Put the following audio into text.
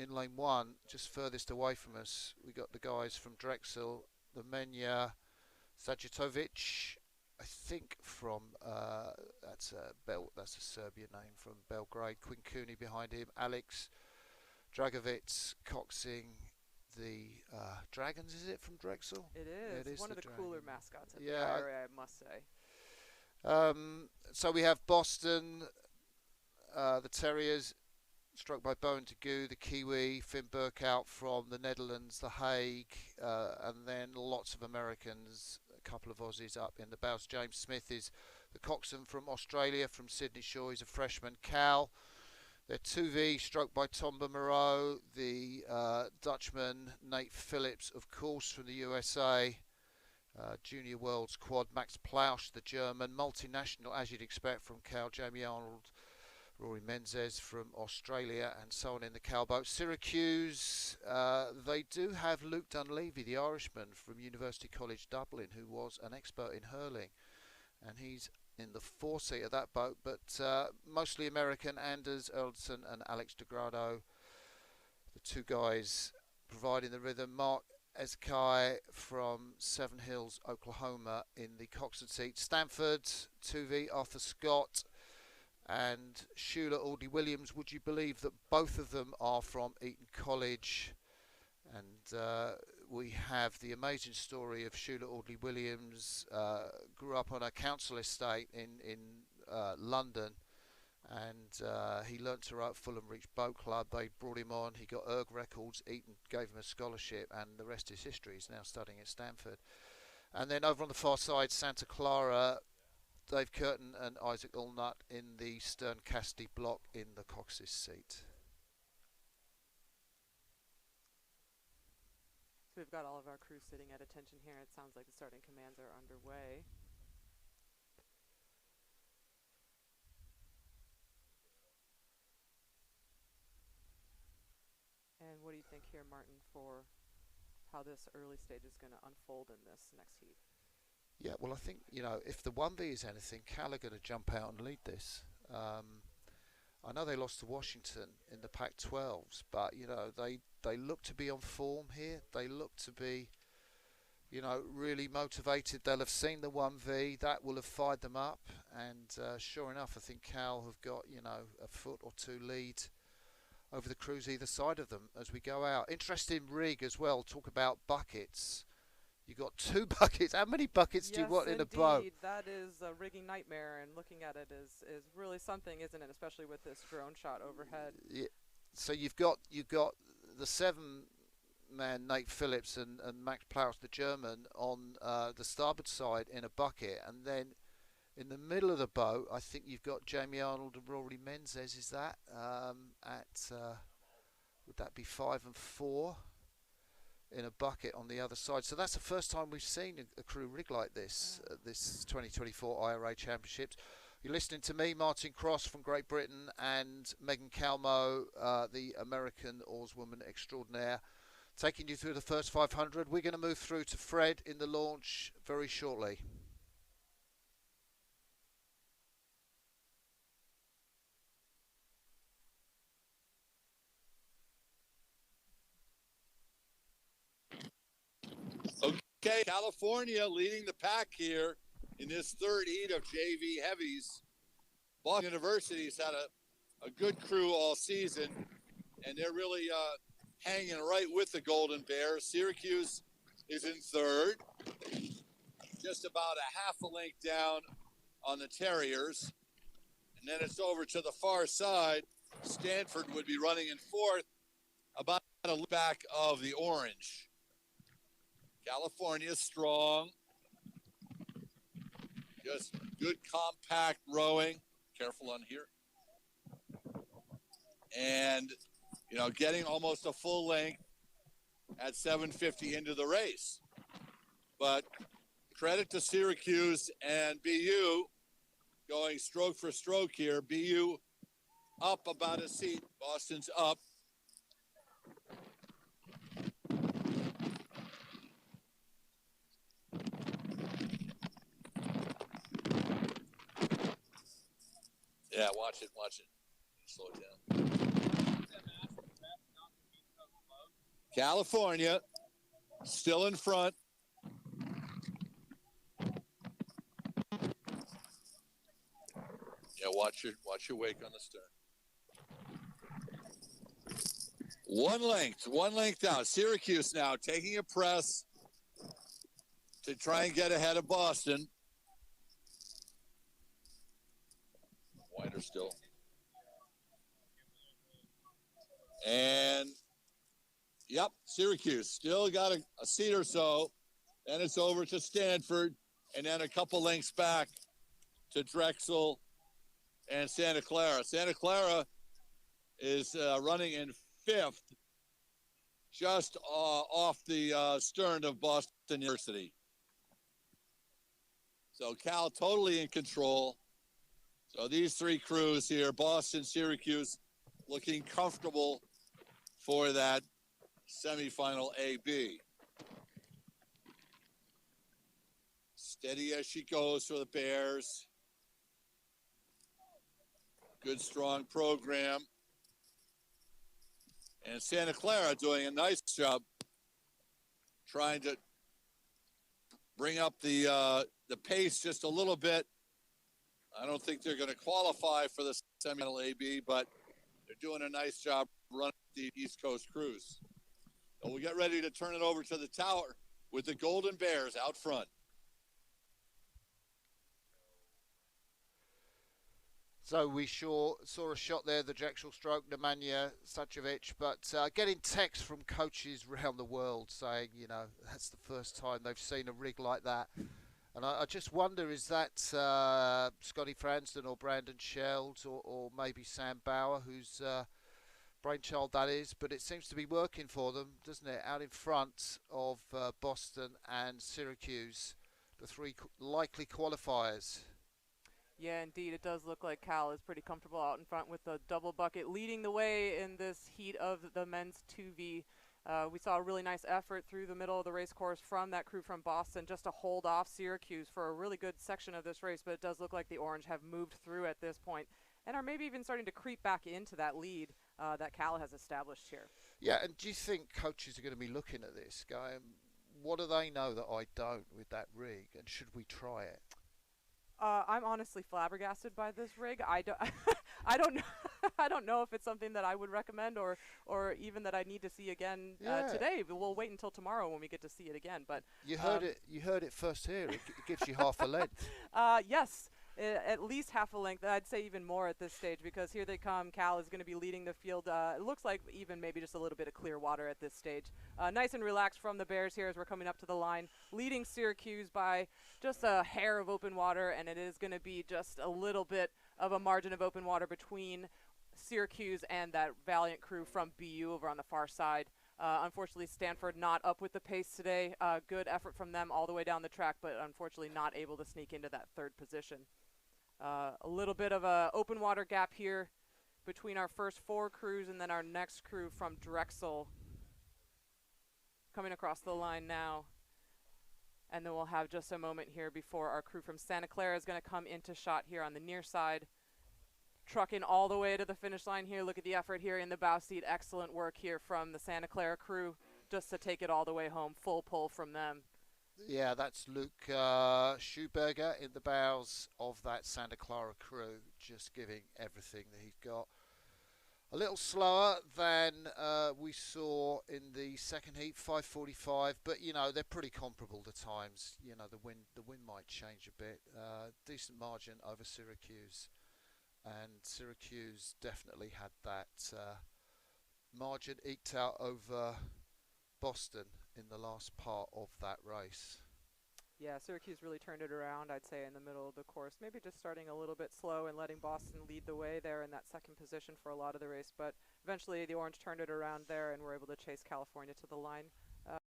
in lane 1, just furthest away from us, we got the guys from Drexel, the Menya Sajitovic, I think from that's a Serbian name, from Belgrade. Quinn Cooney behind him, Alex Dragovic coxing the Dragons. Is it from Drexel? It is. It is One of the cooler Dragon. mascots at the Yeah. IRA, I must say. So we have Boston, the Terriers, struck by Bowen Tagoo, the Kiwi, Finn Burkout from the Netherlands, the Hague, and then lots of Americans, a couple of Aussies up in the bows. James Smith is the coxswain from Australia, from Sydney Shore. He's a freshman. Cal, their 2V, stroked by Tomba Moreau, the Dutchman. Nate Phillips, of course, from the USA. Junior Worlds Quad. Max Plausch, the German. Multinational, as you'd expect from Cal. Jamie Arnold, Rory Menzies from Australia, and so on in the cowboat. Syracuse, they do have Luke Dunleavy, the Irishman from University College Dublin, who was an expert in hurling, and he's in the 4-seat of that boat, but mostly American. Anders Earlson and Alex DeGrado, the two guys providing the rhythm. Mark Eskai from Seven Hills, Oklahoma, in the coxswain seat. Stanford, 2V, Arthur Scott and Shula Audley Williams. Would you believe that both of them are from Eton College? And we have the amazing story of Shula Audley Williams. Grew up on a council estate in London, and he learnt to row at Fulham Reach Boat Club. They brought him on, he got erg records, Eton gave him a scholarship, and the rest is history. He's now studying at Stanford. And then over on the far side, Santa Clara, Dave Curtin and Isaac Ulnut in the Stern Cassidy block in the Cox's seat. So we've got all of our crew sitting at attention here. It sounds like the starting commands are underway. And what do you think here, Martin, for how this early stage is going to unfold in this next heat? Yeah, well, I think, if the 1B is anything, Cal are going to jump out and lead this. I know they lost to Washington in the Pac-12s, but, they look to be on form here. They look to be, really motivated. They'll have seen the 1V. That will have fired them up. And sure enough, I think Cal have got, a foot or two lead over the crews either side of them as we go out. Interesting rig as well. Talk about buckets. You got 2 buckets. How many buckets do you want in a boat? Yes, indeed. That is a rigging nightmare, and looking at it is really something, isn't it? Especially with this drone shot overhead. Yeah. So you've got the 7-man Nate Phillips and Max Plausch, the German, on the starboard side in a bucket, and then in the middle of the boat, I think you've got Jamie Arnold and Rory Menzies. Is that would that be 5 and 4? In a bucket on the other side. So that's the first time we've seen a crew rig like this at this 2024 IRA Championships. You're listening to me, Martin Cross from Great Britain, and Megan Calmo, the American oarswoman extraordinaire, taking you through the first 500. We're going to move through to Fred in the launch very shortly. Okay, California leading the pack here in this third heat of JV Heavies. Boston University's had a good crew all season, and they're really hanging right with the Golden Bears. Syracuse is in third, just about a half a length down on the Terriers. And then it's over to the far side. Stanford would be running in fourth, about a look back of the Orange. California strong. Just good compact rowing. Careful on here. And, getting almost a full length at 750 into the race. But credit to Syracuse and BU going stroke for stroke here. BU up about a seat. Boston's up. Yeah, watch it. Slow it down. California still in front. Yeah, watch your wake on the stern. One length down. Syracuse now taking a press to try and get ahead of Boston. Wider still. And, yep, Syracuse still got a seat or so. Then it's over to Stanford, and then a couple lengths back to Drexel and Santa Clara. Santa Clara is running in fifth, just off the stern of Boston University. So Cal totally in control. So these three crews here, Boston, Syracuse, looking comfortable for that semifinal AB. Steady as she goes for the Bears. Good, strong program. And Santa Clara doing a nice job trying to bring up the pace just a little bit. I don't think they're going to qualify for the semifinal AB, but they're doing a nice job running the East Coast Cruise. So we'll get ready to turn it over to the tower with the Golden Bears out front. So we saw a shot there, the Drexel stroke, Nemanja Sajovic, but getting texts from coaches around the world saying, you know, that's the first time they've seen a rig like that. And I just wonder, is that Scotty Fransden or Brandon Scheld or maybe Sam Bauer, whose brainchild that is, but it seems to be working for them, doesn't it? Out in front of Boston and Syracuse, the three likely qualifiers. Yeah, indeed, it does look like Cal is pretty comfortable out in front with the double bucket leading the way in this heat of the men's 2V. We saw a really nice effort through the middle of the race course from that crew from Boston just to hold off Syracuse for a really good section of this race, but it does look like the Orange have moved through at this point and are maybe even starting to creep back into that lead that Cal has established here. Yeah, and do you think coaches are going to be looking at this, going, what do they know that I don't with that rig, and should we try it? I'm honestly flabbergasted by this rig. I don't, I don't know. I don't know if it's something that I would recommend or even that I need to see again today. But we'll wait until tomorrow when we get to see it again. But you heard it. You heard it first here. It gives you half a length. Yes. At least half a length. I'd say even more at this stage because here they come. Cal is going to be leading the field. It looks like even maybe just a little bit of clear water at this stage. Nice and relaxed from the Bears here as we're coming up to the line, leading Syracuse by just a hair of open water, and it is going to be just a little bit of a margin of open water between Syracuse and that valiant crew from BU over on the far side. Unfortunately, Stanford not up with the pace today. Good effort from them all the way down the track, but unfortunately not able to sneak into that third position. A little bit of a open water gap here between our first four crews and then our next crew from Drexel coming across the line now. And then we'll have just a moment here before our crew from Santa Clara is going to come into shot here on the near side. Trucking all the way to the finish line here. Look at the effort here in the bow seat. Excellent work here from the Santa Clara crew just to take it all the way home. Full pull from them. Yeah, that's Luke Schuberger in the bows of that Santa Clara crew, just giving everything that he's got. A little slower than we saw in the second heat, 5:45, but you know they're pretty comparable the times. You know the wind might change a bit. Decent margin over Syracuse, and Syracuse definitely had that margin eked out over Boston in the last part of that race. Yeah, Syracuse really turned it around, I'd say, in the middle of the course. Maybe just starting a little bit slow and letting Boston lead the way there in that second position for a lot of the race. But eventually the Orange turned it around there and were able to chase California to the line.